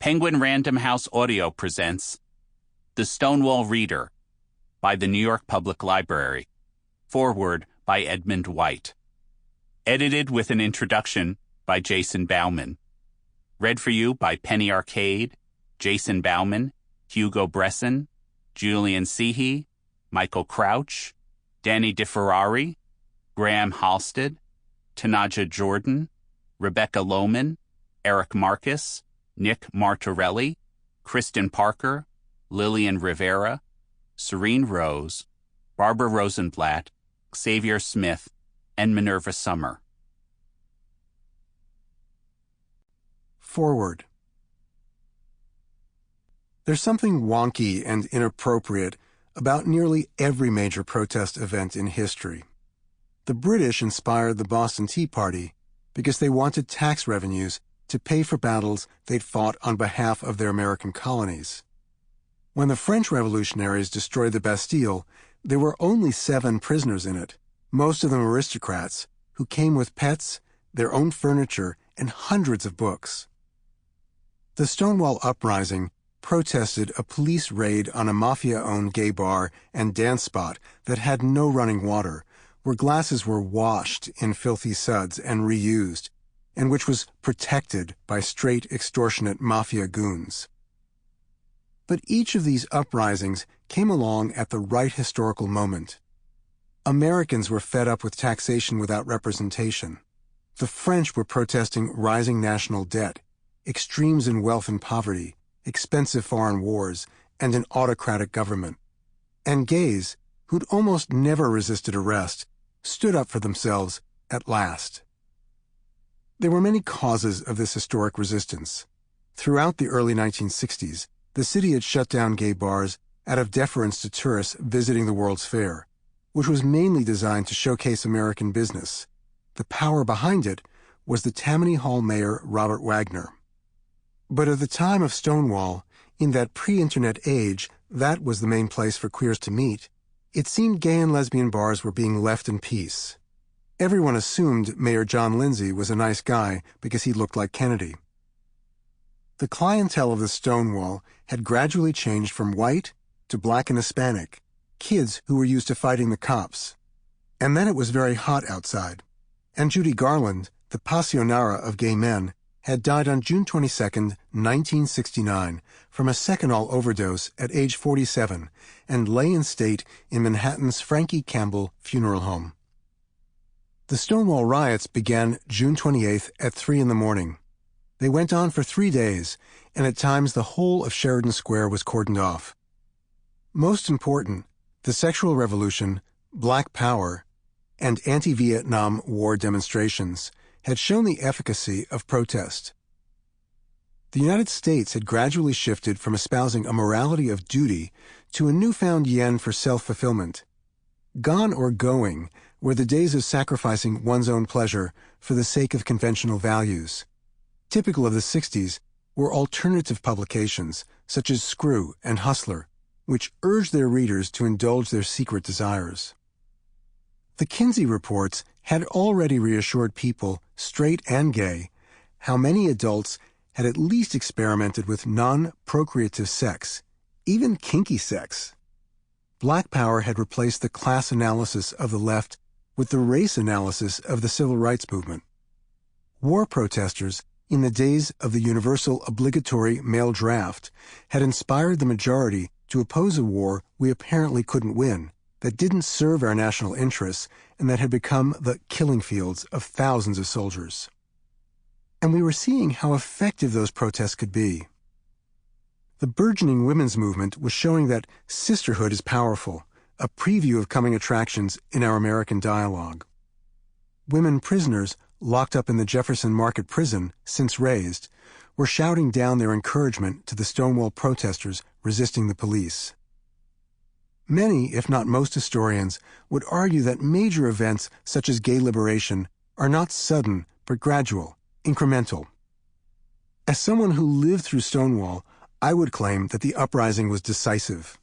Penguin Random House Audio presents The Stonewall Reader by the New York Public Library. Foreword by Edmund White. Edited with an introduction by Jason Baumann. Read for you by Penny Arcade, Jason Baumann, Hugo Bresson, Julian Seehey, Michael Crouch, Danny DeFerrari, Graham Halstead, Tanaja Jordan, Rebecca Lohman, Eric Marcus, Nick Martorelli, Kristen Parker, Lillian Rivera, Serene Rose, Barbara Rosenblatt, Xavier Smith, and Minerva Summer. Foreword. There's something wonky and inappropriate about nearly every major protest event in history. The British inspired the Boston Tea Party because they wanted tax revenues to pay for battles they'd fought on behalf of their American colonies. When the French Revolutionaries destroyed the Bastille, there were only 7 prisoners in it, most of them aristocrats, who came with pets, their own furniture, and hundreds of books. The Stonewall Uprising protested a police raid on a mafia-owned gay bar and dance spot that had no running water, where glasses were washed in filthy suds and reused, and which was protected by straight, extortionate mafia goons. But each of these uprisings came along at the right historical moment. Americans were fed up with taxation without representation. The French were protesting rising national debt, extremes in wealth and poverty, expensive foreign wars, and an autocratic government. And gays, who'd almost never resisted arrest, stood up for themselves at last. There were many causes of this historic resistance. Throughout the early 1960s, the city had shut down gay bars out of deference to tourists visiting the World's Fair, which was mainly designed to showcase American business. The power behind it was the Tammany Hall mayor Robert Wagner. But at the time of Stonewall, in that pre-internet age, that was the main place for queers to meet. It seemed gay and lesbian bars were being left in peace. Everyone assumed Mayor John Lindsay was a nice guy because he looked like Kennedy. The clientele of the Stonewall had gradually changed from white to black and Hispanic, kids who were used to fighting the cops. And then it was very hot outside. And Judy Garland, the passionara of gay men, had died on June 22, 1969, from a Seconal overdose at age 47 and lay in state in Manhattan's Frankie Campbell Funeral Home. The Stonewall riots began June 28th at 3 in the morning. They went on for 3 days, and at times the whole of Sheridan Square was cordoned off. Most important, the sexual revolution, Black Power, and anti-Vietnam War demonstrations had shown the efficacy of protest. The United States had gradually shifted from espousing a morality of duty to a newfound yen for self-fulfillment. Gone or going were the days of sacrificing one's own pleasure for the sake of conventional values. Typical of the 60s were alternative publications such as Screw and Hustler, which urged their readers to indulge their secret desires. The Kinsey reports had already reassured people, straight and gay, how many adults had at least experimented with non-procreative sex, even kinky sex. Black Power had replaced the class analysis of the left with the race analysis of the civil rights movement. War protesters, in the days of the universal obligatory male draft, had inspired the majority to oppose a war we apparently couldn't win, that didn't serve our national interests, and that had become the killing fields of thousands of soldiers. And we were seeing how effective those protests could be. The burgeoning women's movement was showing that sisterhood is powerful, a preview of coming attractions in our American dialogue. Women prisoners locked up in the Jefferson Market Prison, since raised, were shouting down their encouragement to the Stonewall protesters resisting the police. Many, if not most historians, would argue that major events such as gay liberation are not sudden, but gradual, incremental. As someone who lived through Stonewall, I would claim that the uprising was decisive.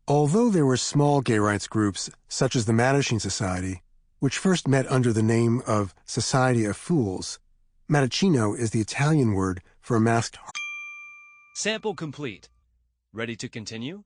Although there were small gay rights groups, such as the Mattachine Society, which first met under the name of Society of Fools, Mattachino is the Italian word for a masked Sample complete. Ready to continue?